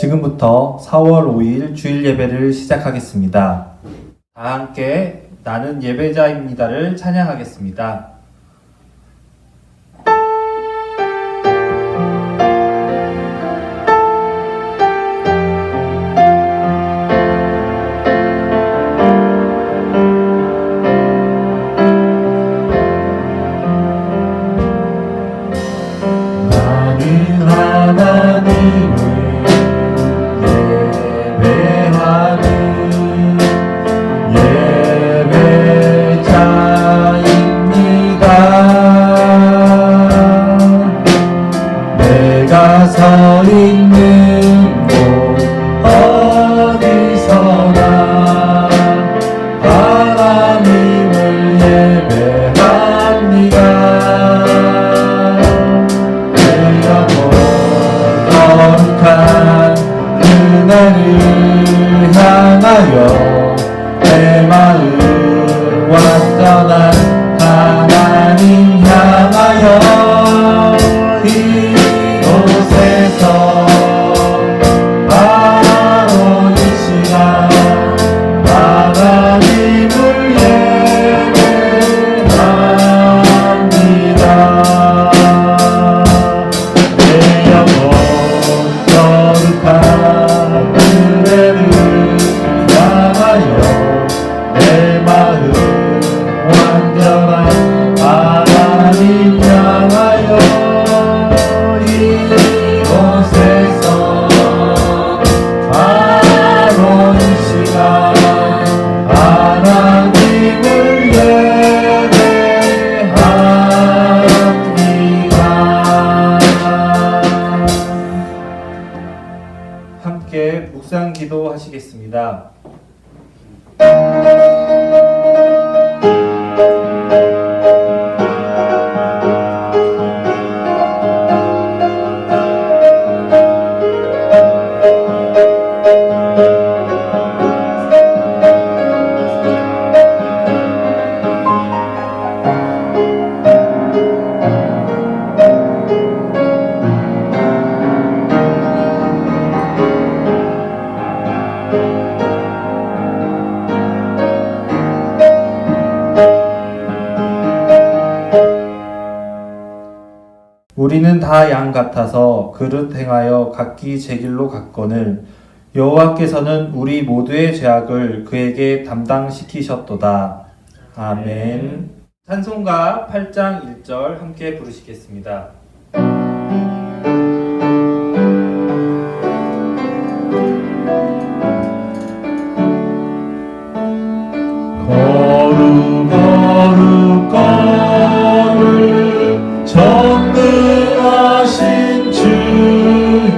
지금부터 4월 5일 주일 예배를 시작하겠습니다. 다 함께 나는 예배자입니다를 찬양하겠습니다. 나는 하나님을 내가 서 있는 곳 어디서나 하나님을 예배합니다. 내 영혼 거룩한 그네를 향하여 내 마음 완전한 하나님 향하여 이곳에서 바로 이 시간 하나님을 예배합니다. 내 영혼 거룩한 그네를 향하여 내 마음 완전한 하나님 향하여 이곳에서 바로 이 시간 하나님을 예배합니다. 함께 묵상 기도하시겠습니다. 우리는 다 양 같아서 그릇 행하여 각기 제 길로 갔거늘 여호와께서는 우리 모두의 죄악을 그에게 담당시키셨도다. 아멘. 찬송가 8장 1절 함께 부르시겠습니다. 거룩 전능하신 주님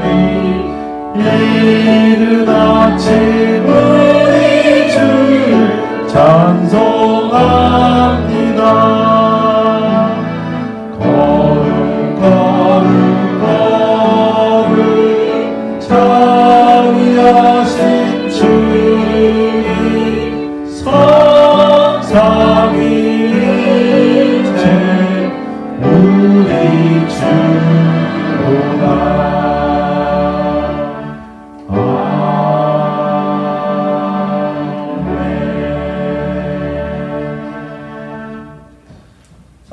이른 아침 우리 주를 찬송합니다. 거룩 자비하신 주님 성삼위일체 우리 주로다.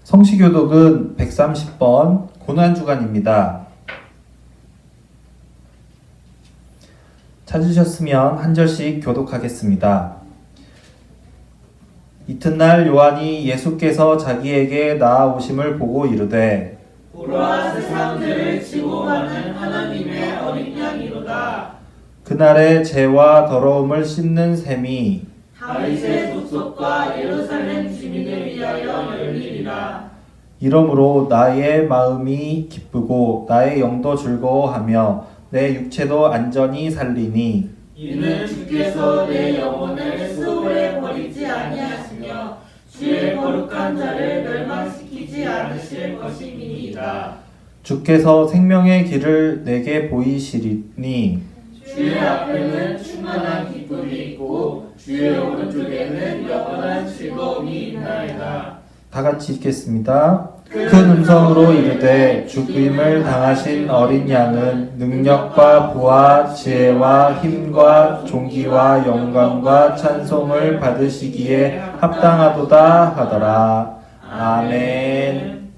성시교독은 130번 고난주간입니다. 찾으셨으면 한 절씩 교독하겠습니다. 이튿날 요한이 예수께서 자기에게 나아오심을 보고 이르되 보라 세상 죄를 지고 가는 하나님의 어린 양이로다. 그날의 죄와 더러움을 씻는 셈이 다윗의 족속과 예루살렘 주민을 위하여 열리리라. 이러므로 나의 마음이 기쁘고 나의 영도 즐거워하며 내 육체도 안전히 살리니 이는 주께서 내 영혼을 수월에 버리지 아니하시며 주의 거룩한 자를 멸망시키지 않으실 것임이니이다. 주께서 생명의 길을 내게 보이시리니 주의 앞에는 충만한 기쁨이 있고 주의 오른쪽에는 영원한 즐거움이 있나이다. 다 같이 읽겠습니다. 큰 음성으로 이르되 죽임을 당하신 어린 양은 능력과 부와 지혜와 힘과 존귀와 영광과 찬송을 받으시기에 합당하도다 하더라. 아멘.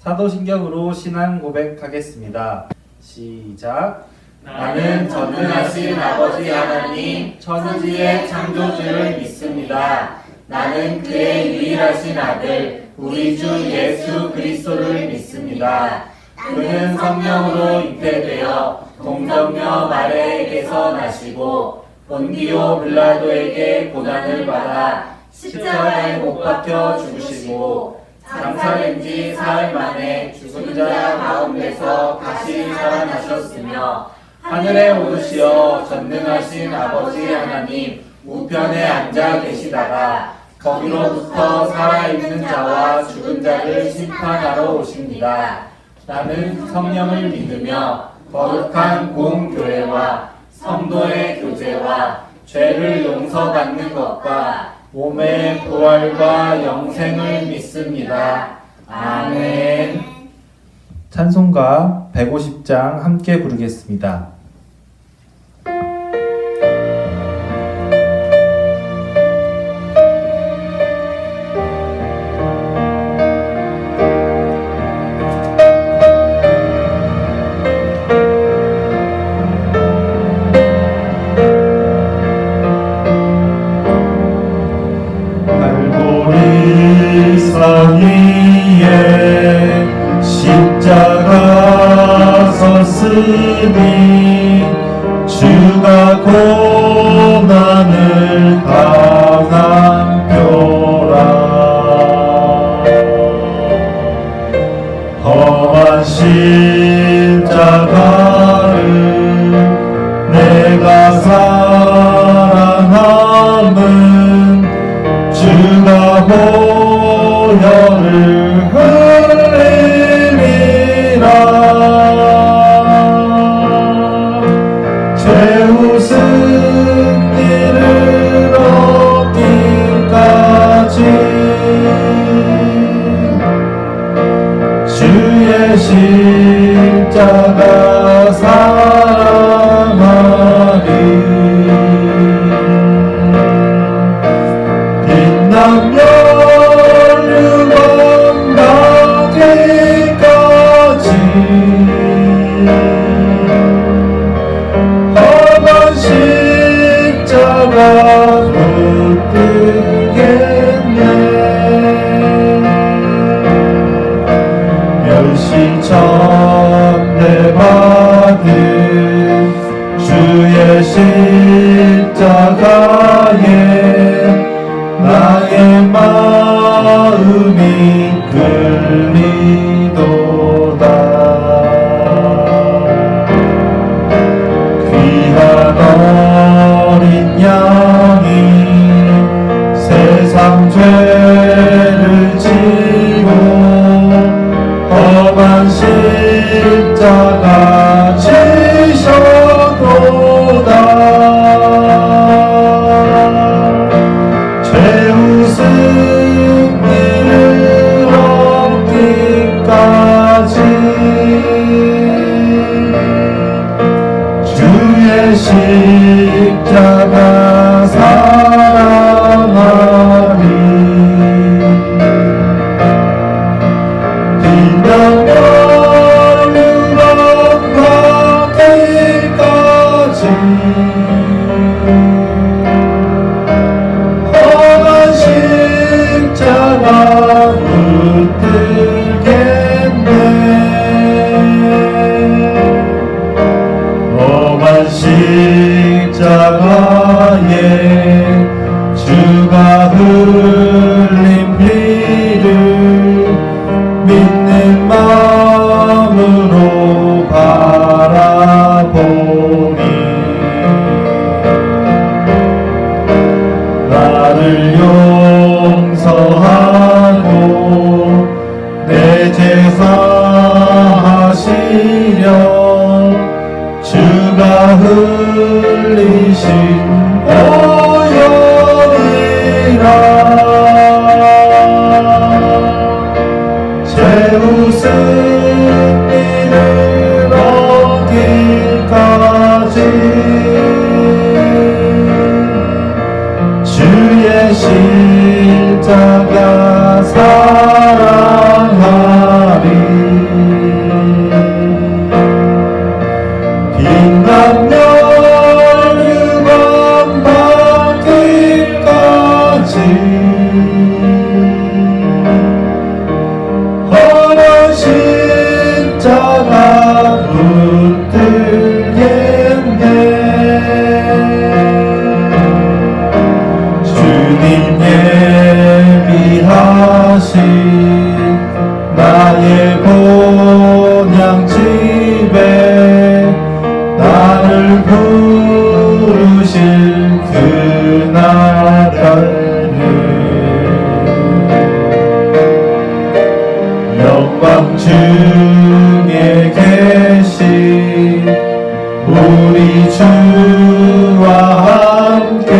사도신경으로 신앙 고백하겠습니다. 시작. 나는 전능하신 아버지 하나님 천지의 창조주를 믿습니다. 나는 그의 유일하신 아들 우리 주 예수 그리스도를 믿습니다. 그는 성령으로 잉태되어 동정녀 마리아에게서 나시고 본디오 빌라도에게 고난을 받아 십자가에 못 박혀 죽으시고 장사된 지 사흘 만에 죽은 자 가운데서 다시 살아나셨으며 하늘에 오르시어 전능하신 아버지 하나님 우편에 앉아 계시다가 거기로부터 살아있는 자와 죽은 자를 심판하러 오십니다. 나는 성령을 믿으며 거룩한 공교회와 성도의 교제와 죄를 용서받는 것과 몸의 부활과 영생을 믿습니다. 아멘. 찬송가 150장 함께 부르겠습니다. 산 위에 십자가 섰으니 주가 고난을 당한 뼈라. 험한 십자가를 내가 사랑함은 주가 보혈을 흘리리라. 최후 승리를 얻기까지 주의 십자가 사랑하리. 빛나며 천대받은 주의 십자가에 나의 마음이 끌리도다. 귀한 어린 양이 세상 죄를 지고 험한 십자가 지셔도다. 최후 승리를 얻기까지 주의 십자가 사랑하리. 빛나며 험한 십자가 붙들겠네. 험한 십자가에 주가 흘린 피를 믿는 마음으로 바라보니 나를 용서하고 내 죄 사하시려 주가 흘리신 오혈이라. 십자가 붙들겠네. 주님 예비하신 나의 본향집에 나를 부르실 그날까지 영광 중에 계신 우리 주와 함께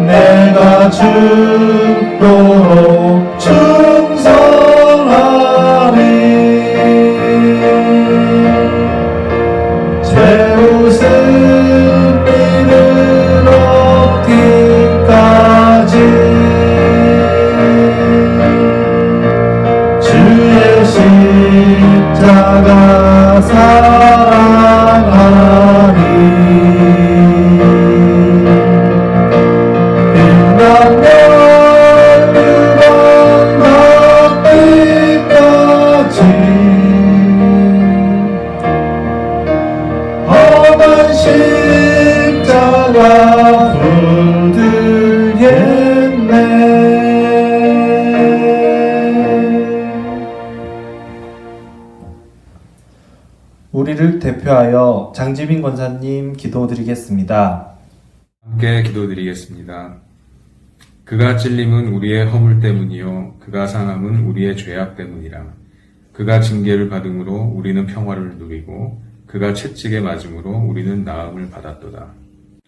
내가 죽도록 충성하리. 제 웃음 이르렀기까지 주의 십자가 사랑하리. 빛나며 유방 닿기까지 험한 십자가 붙들겠네. 우리를 대표하여 장지민 권사님 기도드리겠습니다. 함께 기도드리겠습니다. 그가 찔림은 우리의 허물 때문이요 그가 상함은 우리의 죄악 때문이라. 그가 징계를 받음으로 우리는 평화를 누리고 그가 채찍에 맞음으로 우리는 나음을 받았도다.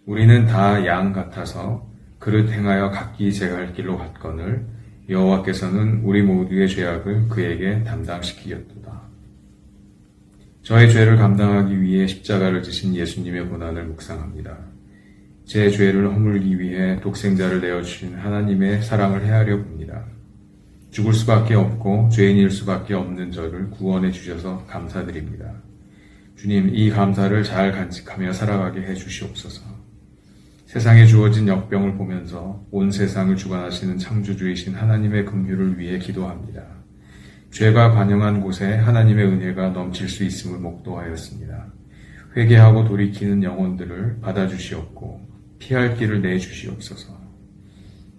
우리는 다 양 같아서 그릇 행하여 각기 제 갈 길로 갔거늘 여호와께서는 우리 모두의 죄악을 그에게 담당시키셨도다. 저의 죄를 감당하기 위해 십자가를 지신 예수님의 고난을 묵상합니다. 제 죄를 허물기 위해 독생자를 내어주신 하나님의 사랑을 헤아려 봅니다. 죽을 수밖에 없고 죄인일 수밖에 없는 저를 구원해 주셔서 감사드립니다. 주님, 이 감사를 잘 간직하며 살아가게 해 주시옵소서. 세상에 주어진 역병을 보면서 온 세상을 주관하시는 창조주이신 하나님의 긍휼을 위해 기도합니다. 죄가 관영한 곳에 하나님의 은혜가 넘칠 수 있음을 목도하였습니다. 회개하고 돌이키는 영혼들을 받아주시옵고 피할 길을 내주시옵소서.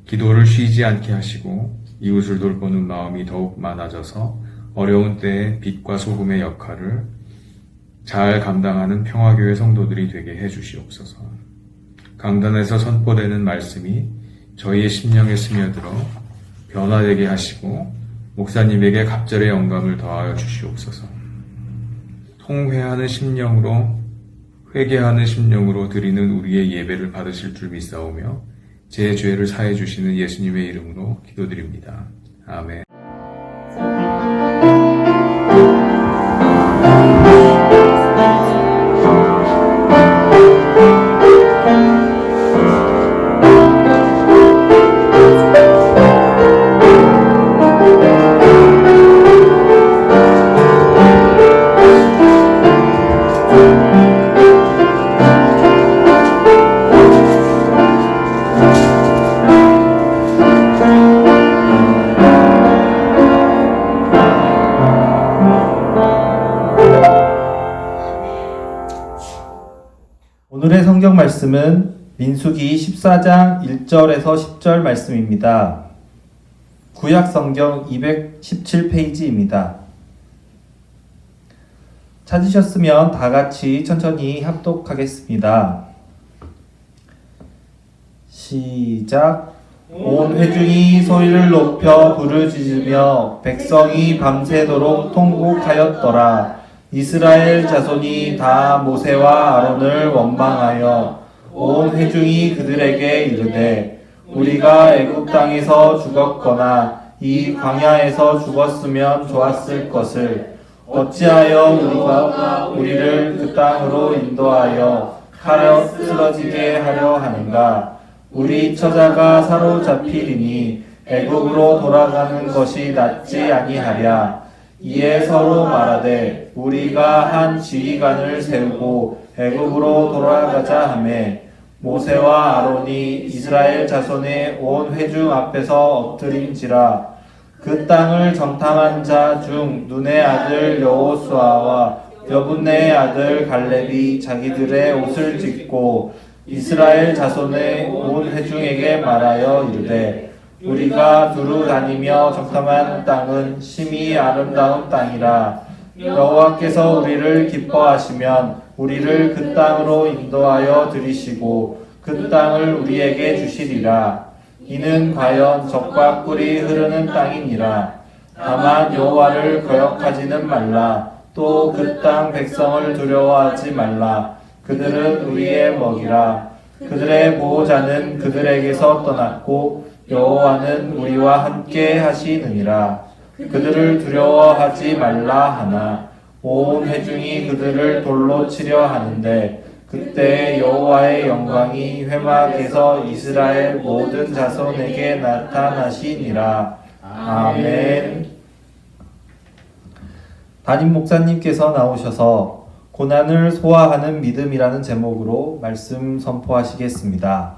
기도를 쉬지 않게 하시고 이웃을 돌보는 마음이 더욱 많아져서 어려운 때에 빛과 소금의 역할을 잘 감당하는 평화교회 성도들이 되게 해주시옵소서. 강단에서 선포되는 말씀이 저희의 심령에 스며들어 변화되게 하시고 목사님에게 갑절의 영감을 더하여 주시옵소서. 통회하는 심령으로 회개하는 심령으로 드리는 우리의 예배를 받으실 줄 믿사오며 제 죄를 사해 주시는 예수님의 이름으로 기도드립니다. 아멘. 오늘의 성경 말씀은 민수기 14장 1절에서 10절 말씀입니다. 구약 성경 217페이지입니다. 찾으셨으면 다 같이 천천히 합독하겠습니다. 시작. 온 회중이 소리를 높여 부르짖으며 백성이 밤새도록 통곡하였더라. 이스라엘 자손이 다 모세와 아론을 원망하여 온 회중이 그들에게 이르되 우리가 애굽 땅에서 죽었거나 이 광야에서 죽었으면 좋았을 것을 어찌하여 우리가 우리를 그 땅으로 인도하여 칼에 쓰러지게 하려 하는가. 우리 처자가 사로잡히리니 애굽으로 돌아가는 것이 낫지 아니하랴. 이에 서로 말하되 우리가 한 지휘관을 세우고 애굽으로 돌아가자 하매 모세와 아론이 이스라엘 자손의 온 회중 앞에서 엎드린지라. 그 땅을 정탐한 자 중 눈의 아들 여호수아와 여분네의 아들 갈렙이 자기들의 옷을 찢고 이스라엘 자손의 온 회중에게 말하여 이르되 우리가 두루 다니며 정탐한 땅은 심히 아름다운 땅이라 여호와께서 우리를 기뻐하시면 우리를 그 땅으로 인도하여 들이시고 그 땅을 우리에게 주시리라. 이는 과연 적과 꿀이 흐르는 땅이니라. 다만 여호와를 거역하지는 말라. 또 그 땅 백성을 두려워하지 말라. 그들은 우리의 먹이라. 그들의 보호자는 그들에게서 떠났고 여호와는 우리와 함께 하시느니라. 그들을 두려워하지 말라 하나 온 회중이 그들을 돌로 치려 하는데 그때 여호와의 영광이 회막에서 이스라엘 모든 자손에게 나타나시니라. 아멘. 담임 목사님께서 나오셔서 고난을 소화하는 믿음이라는 제목으로 말씀 선포하시겠습니다.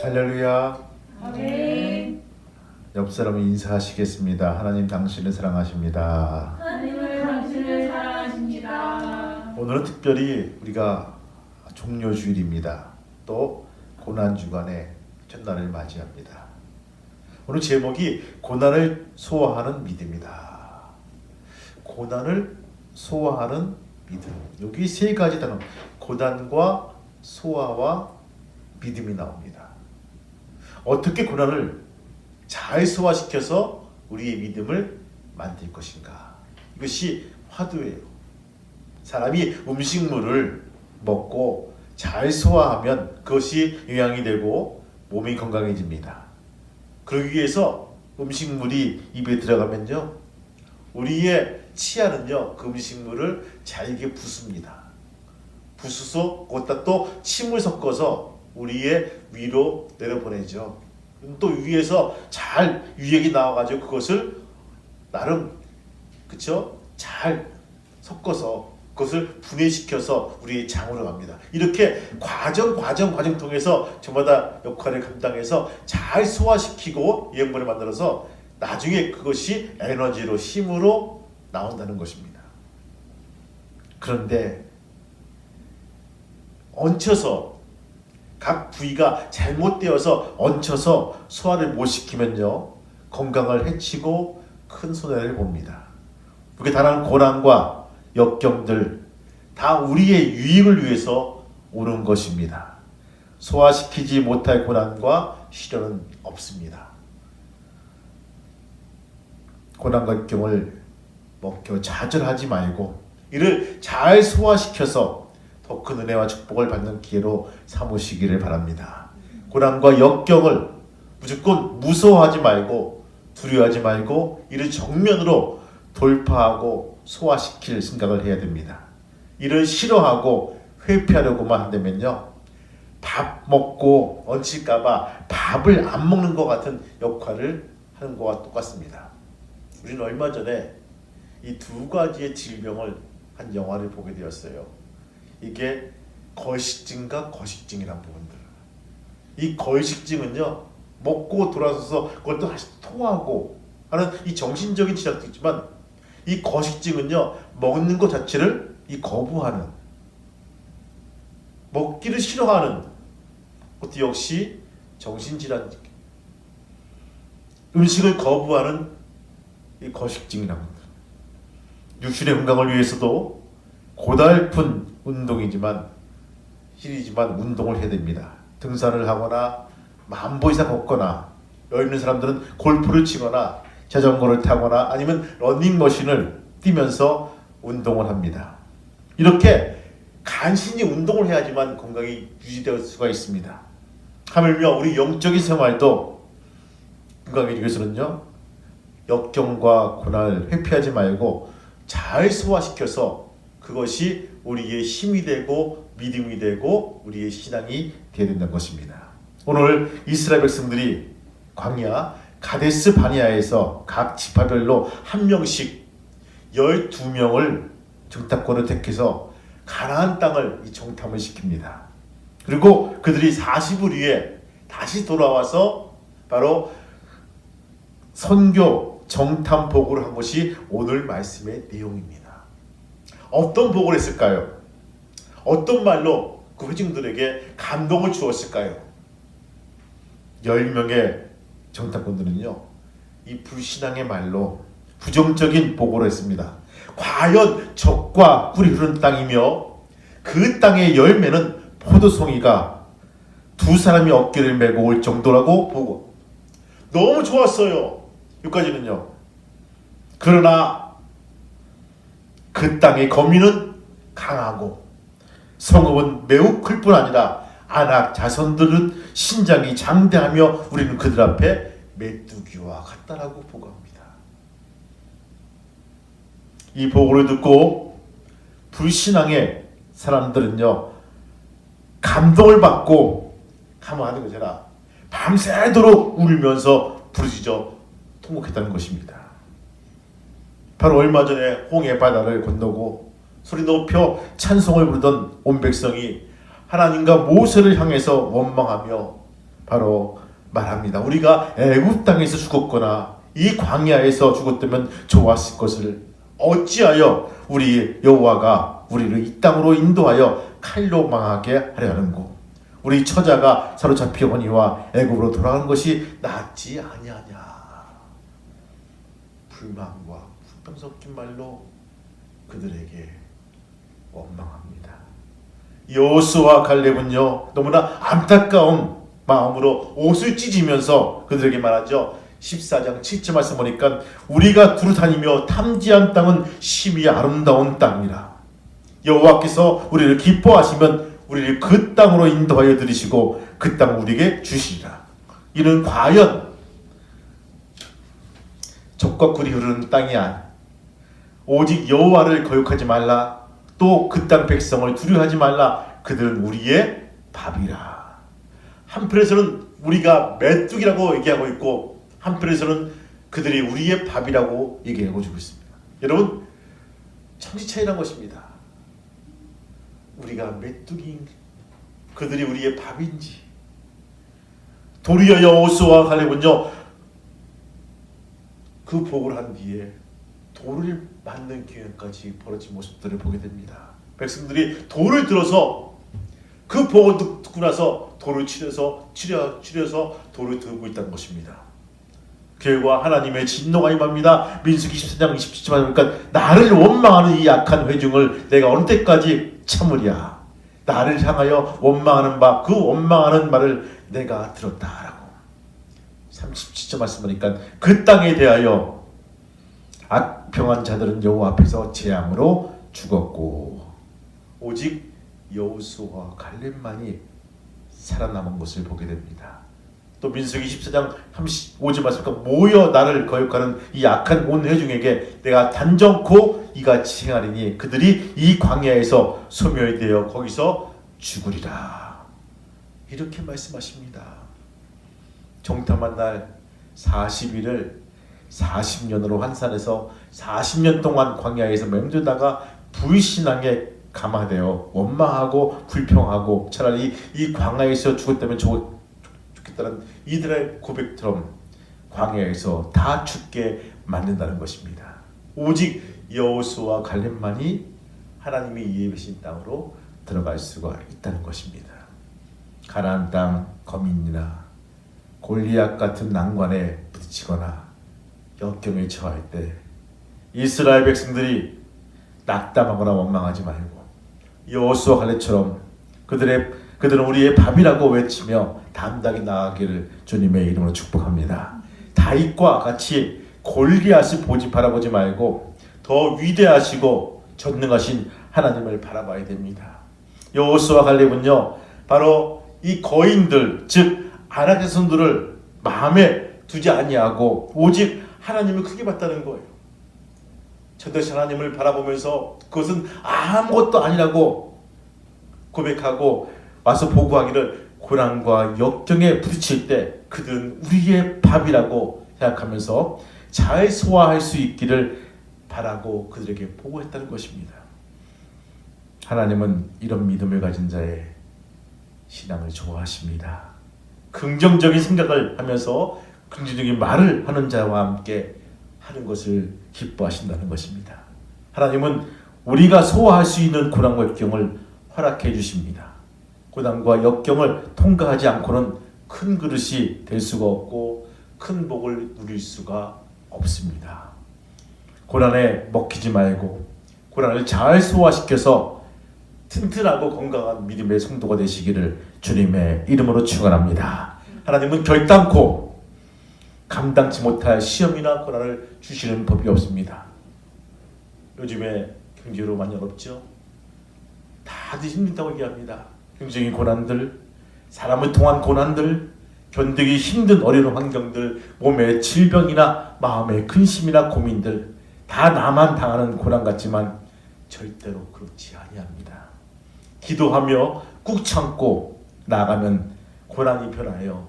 할렐루야. 아멘. 옆 사람 인사하시겠습니다. 하나님 당신을 사랑하십니다. 하나님을 당신을 사랑하십니다. 오늘은 특별히 우리가 종료주일입니다. 또 고난주간의 첫날을 맞이합니다. 오늘 제목이 고난을 소화하는 믿음이다. 고난을 소화하는 믿음. 여기 세 가지 단어, 고난과 소화와 믿음이 나옵니다. 어떻게 고난을 잘 소화시켜서 우리의 믿음을 만들 것인가? 이것이 화두예요. 사람이 음식물을 먹고 잘 소화하면 그것이 영양이 되고 몸이 건강해집니다. 그러기 위해서 음식물이 입에 들어가면요, 우리의 치아는요 그 음식물을 잘게 부숩니다. 부수서 거기다 또 침을 섞어서 우리의 위로 내려보내죠. 또 위에서 잘 유액이 나와가지고 그것을 나름 잘 섞어서 그것을 분해시켜서 우리의 장으로 갑니다. 이렇게 과정 통해서 저마다 역할을 감당해서 잘 소화시키고 영양분을 만들어서 나중에 그것이 에너지로 힘으로 나온다는 것입니다. 그런데 얹혀서 각 부위가 잘못되어서 얹혀서 소화를 못 시키면요 건강을 해치고 큰 손해를 봅니다. 그게 다른 고난과 역경들 다 우리의 유익을 위해서 오는 것입니다. 소화시키지 못할 고난과 시련은 없습니다. 고난과 역경을 좌절하지 말고 이를 잘 소화시켜서 더 큰 은혜와 축복을 받는 기회로 삼으시기를 바랍니다. 고난과 역경을 무조건 무서워하지 말고 두려워하지 말고 이를 정면으로 돌파하고 소화시킬 생각을 해야 됩니다. 이를 싫어하고 회피하려고만 한다면요 밥 먹고 얹힐까봐 밥을 안 먹는 것 같은 역할을 하는 것과 똑같습니다. 우리는 얼마 전에 이 두 가지의 질병을 한 영화를 보게 되었어요. 이게 걸식증과 거식증이라는 부분들. 이 걸식증은요 먹고 돌아서서 그것도 다시 토하고 하는 이 정신적인 지장도 있지만 이 거식증은요 먹는 것 자체를 거부하는, 먹기를 싫어하는 것도 역시 정신질환, 음식을 거부하는 이 거식증이라는 겁니다. 육신의 건강을 위해서도 고달픈 운동이지만 운동을 해야 됩니다. 등산을 하거나 만보 이상 걷거나 여유 있는 사람들은 골프를 치거나 자전거를 타거나 아니면 러닝머신을 뛰면서 운동을 합니다. 이렇게 간신히 운동을 해야지만 건강이 유지될 수가 있습니다. 하물며 우리 영적인 생활도 건강해지기 위해서는요 역경과 고난을 회피하지 말고 잘 소화시켜서 그것이 우리의 힘이 되고 믿음이 되고 우리의 신앙이 되어야 된다는 것입니다. 오늘 이스라엘 백성들이 광야 가데스 바네아에서 각 지파별로 한 명씩 12명을 정탐권을 택해서 가나안 땅을 정탐을 시킵니다. 그리고 그들이 40일 후에 다시 돌아와서 바로 선교 정탐 보고를 한 것이 오늘 말씀의 내용입니다. 어떤 보고를 했을까요? 어떤 말로 그 회중들에게 감동을 주었을까요? 10명의 정탐꾼들은요, 이 불신앙의 말로 부정적인 보고를 했습니다. 과연 적과 꿀이 흐르는 땅이며 그 땅의 열매는 포도송이가 두 사람이 어깨를 메고 올 정도라고 보고, 너무 좋았어요. 여기까지는요. 그러나 그 땅의 거민은 강하고 성읍은 매우 클 뿐 아니라 아낙 자손들은 신장이 장대하며 우리는 그들 앞에 메뚜기와 같다라고 보고합니다. 이 보고를 듣고 불신앙의 사람들은요, 감동을 받고 가만히 계셔라 밤새도록 울면서 부르짖어 통곡했다는 것입니다. 바로 얼마 전에 홍해 바다를 건너고 소리 높여 찬송을 부르던 온 백성이 하나님과 모세를 향해서 원망하며 바로 말합니다. 우리가 애굽 땅에서 죽었거나 이 광야에서 죽었다면 좋았을 것을 어찌하여 우리 여호와가 우리를 이 땅으로 인도하여 칼로 망하게 하려 하는고, 우리 처자가 사로잡히거니와 애굽으로 돌아가는 것이 낫지 아니하냐. 불만과 불평 섞인 말로 그들에게 원망합니다. 여호수아와 갈렙은요, 너무나 안타까운 마음으로 옷을 찢으면서 그들에게 말하죠. 14장 7절 말씀 보니까 우리가 두루 다니며 탐지한 땅은 심히 아름다운 땅이라. 여호와께서 우리를 기뻐하시면 우리를 그 땅으로 인도하여 들이시고 그 땅을 우리에게 주시리라. 이는 과연 적과 꿀이 흐르는 땅이 아니, 오직 여호와를 거역하지 말라. 또 그 땅 백성을 두려워하지 말라. 그들은 우리의 밥이라. 한편에서는 우리가 메뚜기라고 얘기하고 있고 한편에서는 그들이 우리의 밥이라고 얘기하고 주고 있습니다. 여러분, 천지 차이란 것입니다. 우리가 메뚜기인지 그들이 우리의 밥인지. 도리어 여호수아와 갈렙은요, 그 보고를 한 뒤에 돌을 맞는 기회까지 벌어진 모습들을 보게 됩니다. 백성들이 돌을 들어서 그 보고를 듣고 나서 돌을 치려서 돌을 들고 있다는 것입니다. 결과 하나님의 진노가 임합니다. 민수기 14장 27절에 보니까 나를 원망하는 이 약한 회중을 내가 어느 때까지 참으랴. 나를 향하여 원망하는 바 그 원망하는 말을 내가 들었다라고. 37절 말씀 보니까 그 땅에 대하여 악평한 자들은 여호와 앞에서 재앙으로 죽었고 오직 여호수아와 갈렙만이 살아남은 것을 보게 됩니다. 또 민수기 24장 35절 말씀 보니까 모여 나를 거역하는 이 악한 온 회중에게 내가 단정코 이같이 행하리니 그들이 이 광야에서 소멸되어 거기서 죽으리라. 이렇게 말씀하십니다. 정탐한 날 40일을 40년으로 환산해서 40년 동안 광야에서 맴돌다가 불신앙에 감화되어 원망하고 불평하고 차라리 이 광야에서 죽었다면 죽겠다는 이들의 고백처럼 광야에서 다 죽게 만든다는 것입니다. 오직 여호수아와 갈렙만이 하나님이 예비하신 땅으로 들어갈 수가 있다는 것입니다. 가나안 땅 거민이나 골리앗 같은 난관에 부딪히거나 역경에 처할 때 이스라엘 백성들이 낙담하거나 원망하지 말고 여호수아 갈렙처럼 그들은 우리의 밥이라고 외치며 담대하게 나아가기를 주님의 이름으로 축복합니다. 다윗과 같이 골리앗을 바라보지 말고 더 위대하시고 전능하신 하나님을 바라봐야 됩니다. 여호수아 갈렙은요, 바로 이 거인들 즉 아낙 자손들을 마음에 두지 아니하고 오직 하나님을 크게 봤다는 거예요. 전도신 하나님을 바라보면서 그것은 아무것도 아니라고 고백하고 와서 보고하기를 고난과 역경에 부딪힐 때 그들은 우리의 밥이라고 생각하면서 잘 소화할 수 있기를 바라고 그들에게 보고했다는 것입니다. 하나님은 이런 믿음을 가진 자의 신앙을 좋아하십니다. 긍정적인 생각을 하면서 긍정적인 말을 하는 자와 함께 하는 것을 기뻐하신다는 것입니다. 하나님은 우리가 소화할 수 있는 고난과 역경을 허락해 주십니다. 고난과 역경을 통과하지 않고는 큰 그릇이 될 수가 없고 큰 복을 누릴 수가 없습니다. 고난에 먹히지 말고 고난을 잘 소화시켜서 튼튼하고 건강한 믿음의 성도가 되시기를 주님의 이름으로 축원합니다. 하나님은 결단코 감당치 못할 시험이나 고난을 주시는 법이 없습니다. 요즘에 경제로 많이 어렵죠? 다들 힘들다고 얘기합니다. 경제적인 고난들, 사람을 통한 고난들, 견디기 힘든 어려운 환경들, 몸의 질병이나 마음의 근심이나 고민들, 다 나만 당하는 고난 같지만 절대로 그렇지 아니합니다. 기도하며 꾹 참고 나아가면 고난이 변하여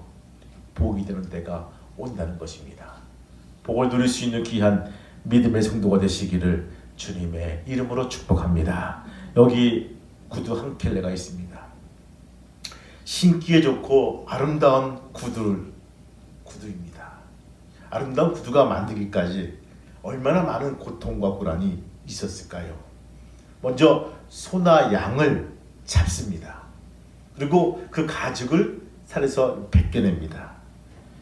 복이 되는 때가 온다는 것입니다. 복을 누릴 수 있는 귀한 믿음의 성도가 되시기를 주님의 이름으로 축복합니다. 여기 구두 한 켤레가 있습니다. 신기에 좋고 아름다운 구두입니다. 아름다운 구두가 만들기까지 얼마나 많은 고통과 고난이 있었을까요? 먼저 소나 양을 잡습니다. 그리고 그 가죽을 살에서 벗겨냅니다.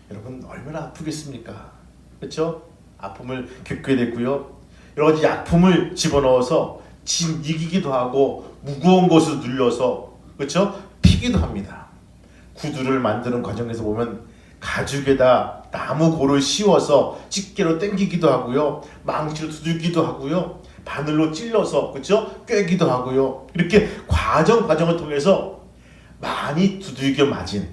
여러분 얼마나 아프겠습니까? 그렇죠? 아픔을 겪게 됐고요. 여러 가지 약품을 집어넣어서 이기기도 하고 무거운 것을 눌려서 그렇죠? 피기도 합니다. 구두를 만드는 과정에서 보면 가죽에다 나무 골을 씌워서 집게로 당기기도 하고요. 망치로 두들기도 하고요. 바늘로 찔러서 그렇죠? 꿰기도 하고요. 이렇게 과정을 통해서 많이 두들겨 맞은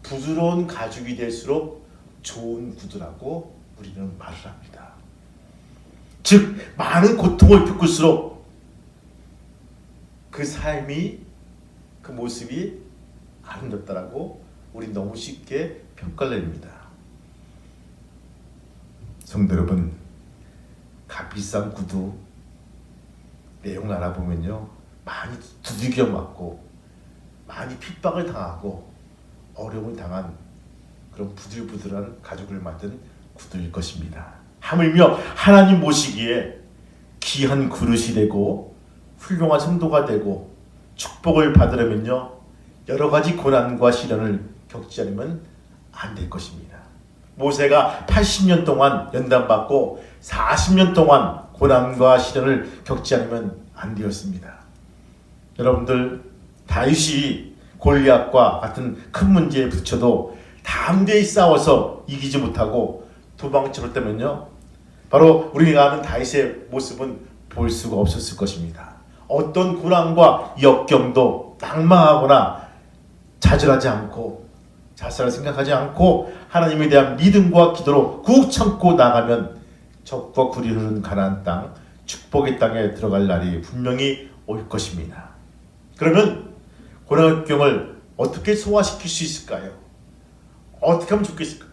부드러운 가죽이 될수록 좋은 구두라고 우리는 말을 합니다. 즉 많은 고통을 겪을수록 그 삶이 그 모습이 아름답다라고 우리 너무 쉽게 평가를 내립니다. 성도 여러분, 값비싼 구두 내용 알아보면요 많이 두들겨 맞고 많이 핍박을 당하고 어려움을 당한 그런 부들부들한 가죽을 만든 구두일 것입니다. 하물며 하나님 모시기에 귀한 그릇이 되고 훌륭한 성도가 되고 축복을 받으려면요 여러 가지 고난과 시련을 겪지 않으면 안 될 것입니다. 모세가 80년 동안 연단받고 40년 동안 고난과 시련을 겪지 않으면 안 되었습니다. 여러분들 다윗이 골리앗과 같은 큰 문제에 부딪혀도 담대히 싸워서 이기지 못하고 도망쳤다면요 바로 우리가 아는 다윗의 모습은 볼 수가 없었을 것입니다. 어떤 고난과 역경도 낙마하거나 좌절하지 않고 자살을 생각하지 않고 하나님에 대한 믿음과 기도로 꾹 참고 나가면 적과 굴이 흐르는 가나안 땅, 축복의 땅에 들어갈 날이 분명히 올 것입니다. 그러면 고난 역경을 어떻게 소화시킬 수 있을까요? 어떻게 하면 좋겠을까요?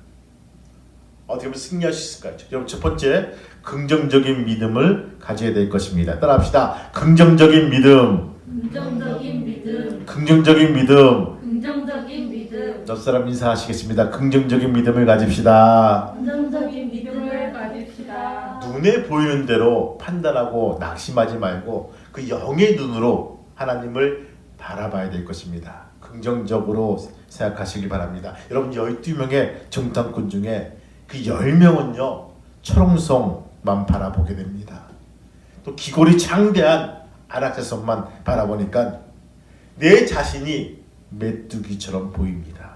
어떻게 하면 승리할 수 있을까요? 여러분 첫 번째, 긍정적인 믿음을 가져야 될 것입니다. 따라합시다. 긍정적인 믿음. 긍정적인 믿음. 긍정적인 믿음. 긍정적인 믿음. 옆 사람 인사하시겠습니다. 긍정적인 믿음을 가집시다. 긍정적인 믿음을 가집시다. 눈에 보이는 대로 판단하고 낙심하지 말고 그 영의 눈으로 하나님을 바라봐야 될 것입니다. 긍정적으로 생각하시기 바랍니다. 여러분 12명의 정탐꾼 중에 그 10명은요 초롱성만 바라보게 됩니다. 또 기골이 창대한 안악자손만 바라보니까 내 자신이 메뚜기처럼 보입니다.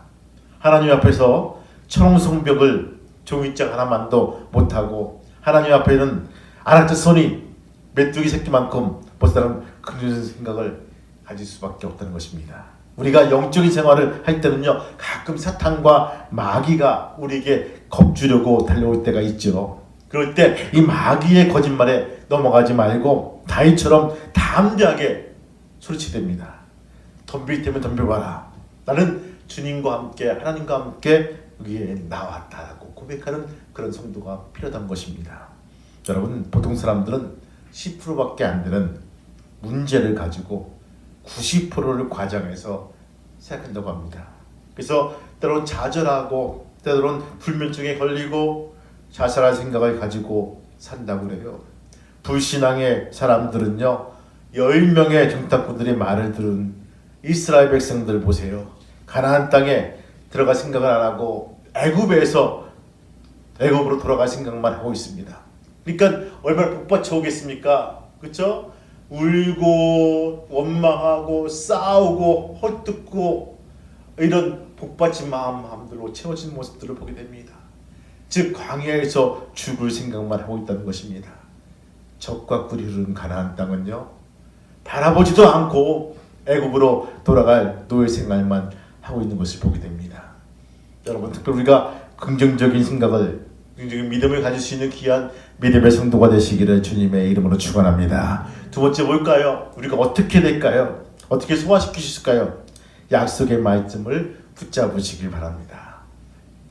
하나님 앞에서 초롱성벽을 종이장 하나만도 못하고 하나님 앞에는 안악자손이 메뚜기 새끼만큼 보다는 긍정적인 생각을 가질 수밖에 없다는 것입니다. 우리가 영적인 생활을 할 때는요 가끔 사탄과 마귀가 우리에게 겁주려고 달려올 때가 있죠. 그럴 때 이 마귀의 거짓말에 넘어가지 말고 다윗처럼 담대하게 소리치됩니다. 덤빌 때면 덤벼봐라. 나는 주님과 함께 하나님과 함께 여기에 나왔다라고 고백하는 그런 성도가 필요한 것입니다. 여러분 보통 사람들은 10%밖에 안 되는 문제를 가지고 90%를 과장해서 생각한다고 합니다. 그래서 때로는 좌절하고 때로는 불면증에 걸리고 자살할 생각을 가지고 산다고 그래요. 불신앙의 사람들은요, 10명의 정탐꾼들의 말을 들은 이스라엘 백성들 보세요. 가나안 땅에 들어갈 생각을 안 하고 애굽으로 돌아갈 생각만 하고 있습니다. 그러니까 얼마나 복받쳐 오겠습니까? 그렇죠? 울고 원망하고 싸우고 헐뜯고 이런 복받친 마음들로 채워진 모습들을 보게 됩니다. 즉 광야에서 죽을 생각만 하고 있다는 것입니다. 적과 꿀이 흐르는 가나안 땅은요, 바라보지도 않고 애굽으로 돌아갈 노예 생활만 하고 있는 것을 보게 됩니다. 여러분, 특별히 우리가 긍정적인 생각을, 긍정적인 믿음을 가질 수 있는 귀한 믿음의 성도가 되시기를 주님의 이름으로 축원합니다. 두 번째 뭘까요? 우리가 어떻게 될까요? 어떻게 소화시킬 수 있을까요? 약속의 말씀을 붙잡으시길 바랍니다.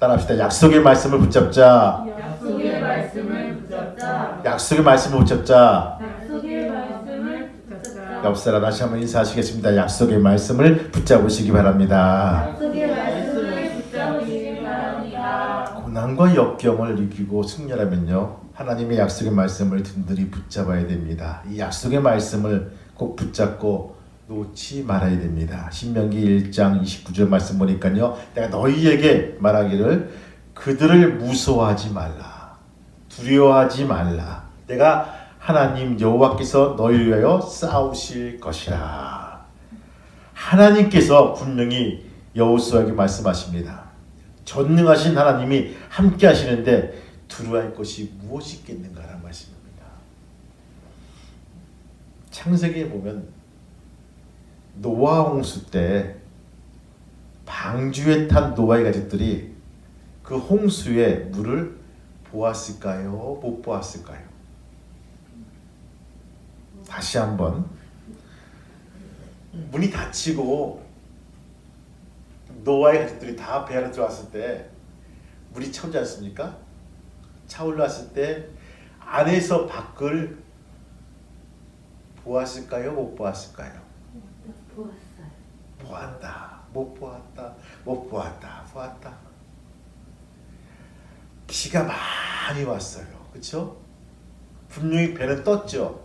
따라합시다. 약속의 말씀을 붙잡자. 약속의 말씀을 붙잡자. 약속의 말씀을 붙잡자. 약속의 말씀을 붙잡자. 옆 사람 다시 한번 인사하시겠습니다. 약속의 말씀을 붙잡으시기 바랍니다. 약속의 말씀을 붙잡으시기 바랍니다. 고난과 역경을 이기고 승리하면요, 하나님의 약속의 말씀을 든든히 붙잡아야 됩니다. 이 약속의 말씀을 꼭 붙잡고 놓지 말아야 됩니다. 신명기 1장 29절 말씀 보니까요, 내가 너희에게 말하기를 그들을 무서워하지 말라, 두려워하지 말라. 내가 하나님 여호와께서 너희를 위하여 싸우실 것이라. 하나님께서 분명히 여호수아에게 말씀하십니다. 전능하신 하나님이 함께 하시는데 두려워할 것이 무엇이 있겠는가라는 말씀입니다. 창세기에 보면 노아 홍수 때 방주에 탄 노아의 가족들이 그 홍수의 물을 보았을까요? 못 보았을까요? 다시 한번, 문이 닫히고 노아의 가족들이 다 배 안에 들어왔을 때 물이 차오르지 않습니까? 차올랐을 때 안에서 밖을 보았을까요? 못 보았을까요? 보았어요. 보았다, 못 보았다, 못 보았다, 보았다. 비가 많이 왔어요. 그렇죠? 분명히 배는 떴죠.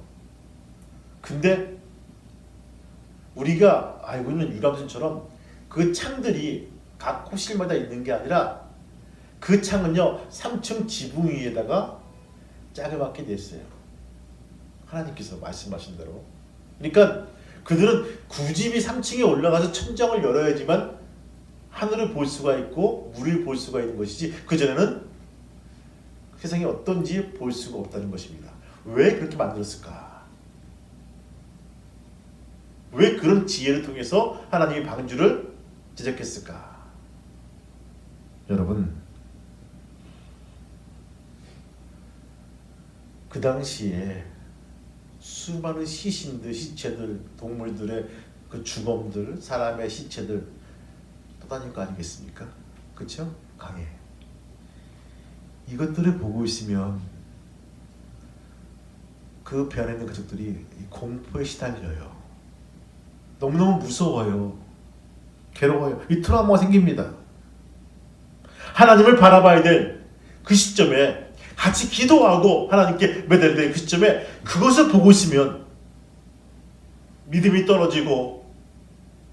근데 우리가 알고 있는 유람선처럼 그 창들이 각 호실마다 있는 게 아니라 그 창은요, 3층 지붕 위에다가 자그맣게 냈어요. 하나님께서 말씀하신 대로. 그러니까 그들은 굳이 3층에 올라가서 천장을 열어야지만 하늘을 볼 수가 있고 물을 볼 수가 있는 것이지, 그전에는 세상이 어떤지 볼 수가 없다는 것입니다. 왜 그렇게 만들었을까? 왜 그런 지혜를 통해서 하나님이 방주를 제작했을까? 여러분, 그 당시에 수많은 시신들, 시체들, 동물들의 그 주검들, 사람의 시체들 떠다닐 거 아니겠습니까? 그렇죠? 강에. 이것들을 보고 있으면 그 배 안에 있는 가족들이 공포에 시달려요. 너무너무 무서워요. 괴로워요. 이 트라우마가 생깁니다. 하나님을 바라봐야 될 그 시점에, 같이 기도하고 하나님께 매달릴 때 그 시점에 그것을 보고 있으면 믿음이 떨어지고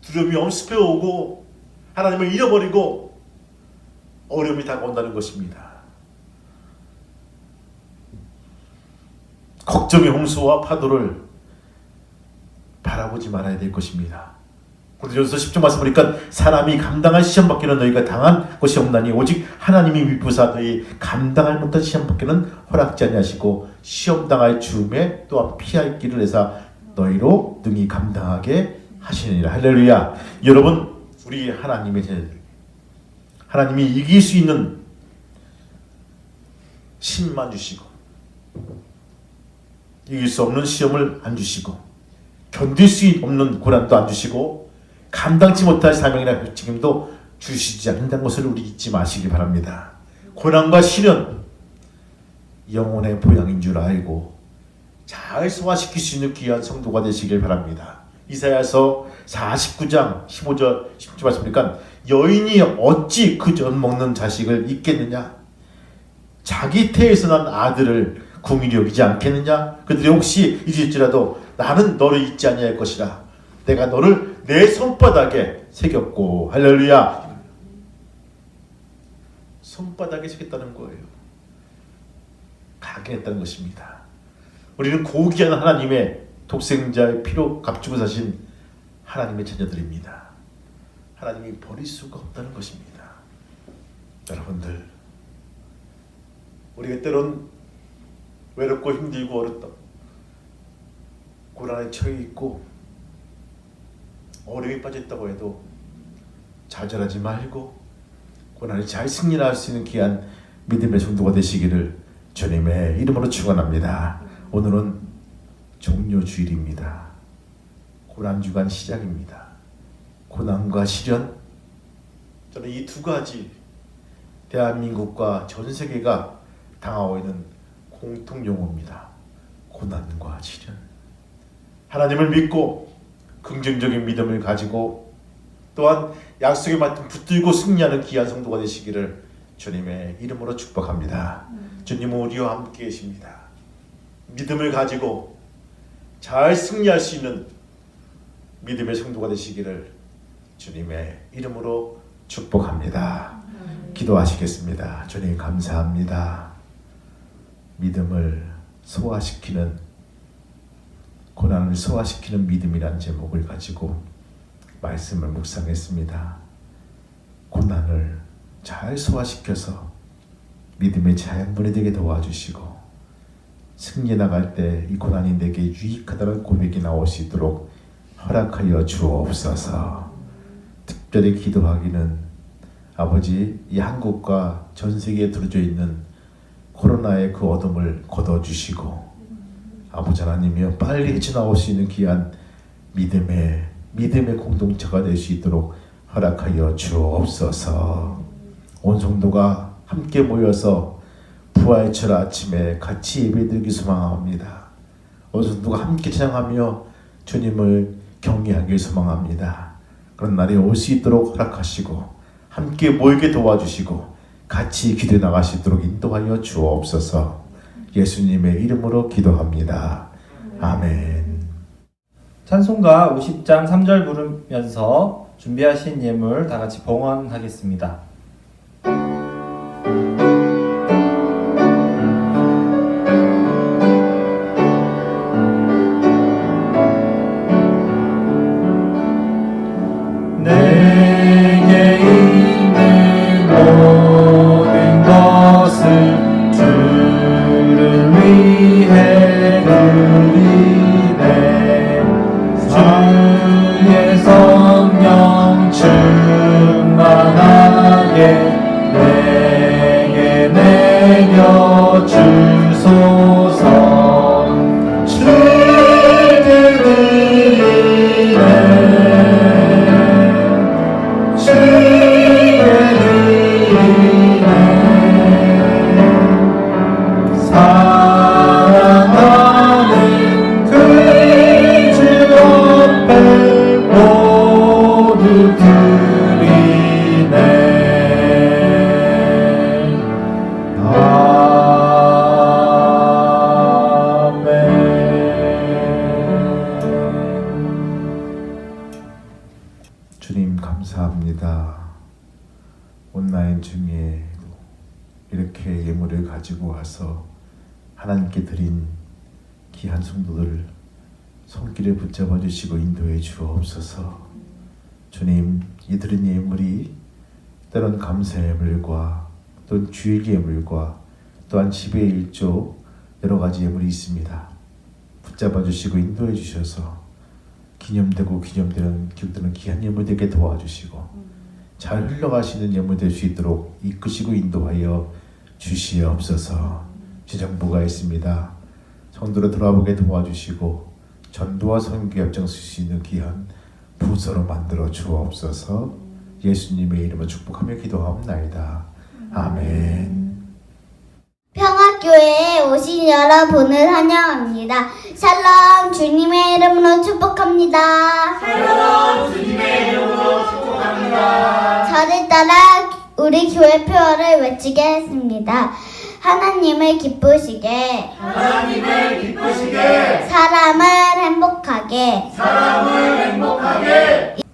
두려움이 엄습해오고 하나님을 잃어버리고 어려움이 다가온다는 것입니다. 걱정의 홍수와 파도를 바라보지 말아야 될 것입니다. 고린도전서 10장 말씀 보니까 사람이 감당할 시험 밖에는 너희가 당한 것이 없나니 오직 하나님이 위부사 너희 감당할 못한 시험 밖에는 허락지 아니하시고 시험 당할 즈음에 또한 피할 길을 내사 너희로 능히 감당하게 하시느니라. 할렐루야. 여러분, 우리 하나님이 이길 수 있는 힘만 주시고 이길 수 없는 시험을 안 주시고 견딜 수 없는 고난도 안 주시고 감당치 못할 사명이나 책임도 주시지 않는다는 것을 우리 잊지 마시기 바랍니다. 고난과 시련, 영혼의 보양인 줄 알고 잘 소화시킬 수 있는 귀한 성도가 되시길 바랍니다. 이사야서 49장 15절 10절 말씀이니까 여인이 어찌 그 젖 먹는 자식을 잊겠느냐? 자기 태에서 난 아들을 궁일이 여기지 않겠느냐? 그들이 혹시 잊을지라도 나는 너를 잊지 아니할 것이라. 내가 너를 내 손바닥에 새겼고. 할렐루야. 손바닥에 새겼다는 거예요. 각인했다는 것입니다. 우리는 고귀한 하나님의 독생자의 피로 값주고 사신 하나님의 자녀들입니다. 하나님이 버릴 수가 없다는 것입니다. 여러분들, 우리가 때론 외롭고 힘들고 어렵다, 고난에 처해 있고 어려움이 빠졌다고 해도 좌절하지 말고 고난을 잘 승리할 수 있는 귀한 믿음의 성도가 되시기를 주님의 이름으로 축원합니다. 오늘은 종료주일입니다. 고난주간 시작입니다. 고난과 시련, 저는 이 두 가지 대한민국과 전 세계가 당하고 있는 공통 용어입니다. 고난과 시련. 하나님을 믿고 긍정적인 믿음을 가지고 또한 약속에 맞든 붙들고 승리하는 귀한 성도가 되시기를 주님의 이름으로 축복합니다. 주님은 우리와 함께 계십니다. 믿음을 가지고 잘 승리할 수 있는 믿음의 성도가 되시기를 주님의 이름으로 축복합니다. 기도하시겠습니다. 주님 감사합니다. 믿음을 소화시키는, 고난을 소화시키는 믿음이라는 제목을 가지고 말씀을 묵상했습니다. 고난을 잘 소화시켜서 믿음의 자양분이 되게 도와주시고 승리해 나갈 때 이 고난이 내게 유익하다는 고백이 나올 수 있도록 허락하여 주옵소서. 특별히 기도하기는 아버지, 이 한국과 전 세계에 들어져 있는 코로나의 그 어둠을 걷어주시고 아버지 하나님이여 빨리 헤쳐나올 수 있는 귀한 믿음의 공동체가 될 수 있도록 허락하여 주옵소서. 온 성도가 함께 모여서 부활절 아침에 같이 예배드리기 소망합니다. 온 성도가 함께 찬양하며 주님을 경외하길 소망합니다. 그런 날이 올 수 있도록 허락하시고 함께 모이게 도와주시고 같이 기도해 나갈 수 있도록 인도하여 주옵소서. 예수님의 이름으로 기도합니다. 아멘. 찬송가 50장 3절 부르면서 준비하신 예물 다 같이 봉헌하겠습니다. 내게 있는 모든 것을 주를 위해 드리네. 주의 성령 충만하게 내게 내려 주소서. 주를 드리네. 사랑하는 그주 앞에 모두 드리네. 아멘. 주님 감사합니다. 온라인 중에 이렇게 예물을 가지고 와서 하나님께 드린 귀한 성도들 손길을 붙잡아 주시고 인도해 주옵소서. 주님, 이 드린 예물이 때론 감사의 예물과 또는 주일 예물과 또한 지배의 일조 여러 가지 예물이 있습니다. 붙잡아 주시고 인도해 주셔서 기념되고 기념되는 기록되는 귀한 예물 되게 도와주시고 잘 흘러가시는 예물 될 수 있도록 이끄시고 인도하여 주시옵소서. 지정부가 있습니다. 성도로 돌아보게 도와주시고 전도와 선교 앞장설 수 있는 귀한 부서로 만들어 주옵소서. 예수님의 이름으로 축복하며 기도하옵나이다. 아멘. 평화교회에 오신 여러분을 환영합니다. 샬롬 주님의 이름으로 축복합니다. 샬롬 주님의 이름으로 축복합니다. 저를 따라 우리 교회 표어를 외치겠습니다. 하나님을 기쁘시게, 하나님을 기쁘시게, 사람을 행복하게.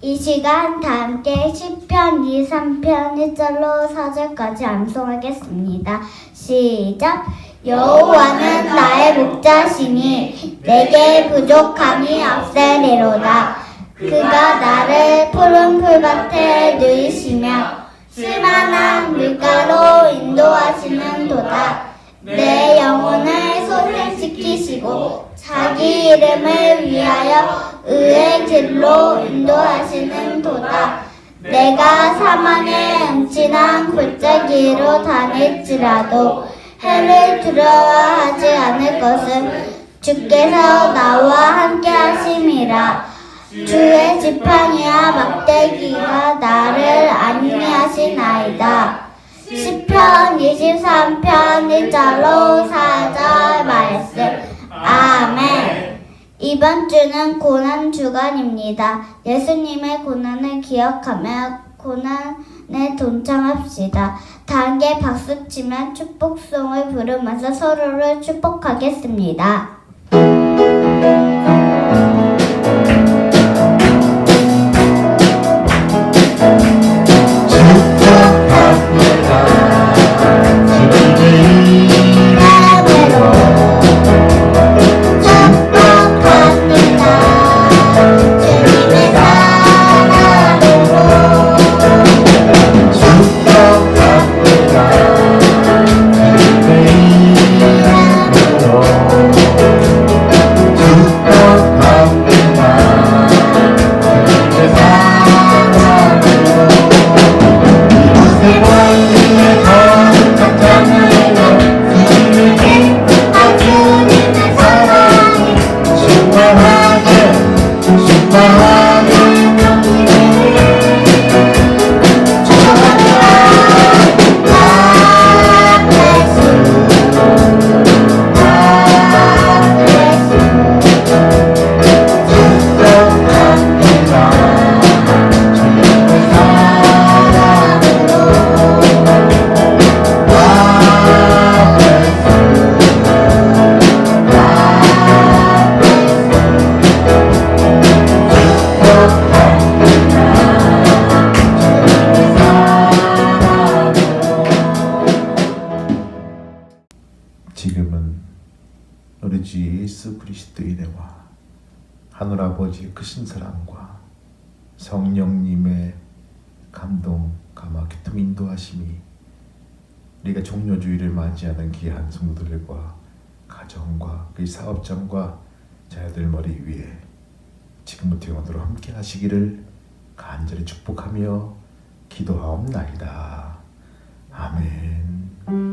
이 시간 다 함께 시편 2, 3편 1절로 4절까지 암송하겠습니다. 시작. 여호와는 나의 목자시니 내게 부족함이 없으리로다. 그가 나를 푸른 풀밭에 누이시며 쓸만한 물가로 인도하시는도다. 내 영혼을 소생시키시고 자기 이름을 위하여 의의 길로 인도하시는도다. 내가 사망의 음침한 골짜기로 다닐지라도 해를 두려워하지 않을 것은 주께서 나와 함께 하심이라. 주의 지팡이와 막대기가 나를 안위하시나이다. 시편 23편 1절로 4절 말씀. 아멘. 이번 주는 고난 주간입니다. 예수님의 고난을 기억하며 고난에 동참합시다. 다 함께 박수치며 축복송을 부르면서 서로를 축복하겠습니다. 지금은 우리 주 예수 그리스도의 은혜와 하늘아버지의 크신 사랑과 성령님의 감동, 감화, 교통 인도하심이 우리가 종료주의를 맞이하는 귀한 성도들과 가정과 그 사업장과 자녀들 머리 위에 지금부터 영원토록 함께 하시기를 간절히 축복하며 기도하옵나이다. 아멘.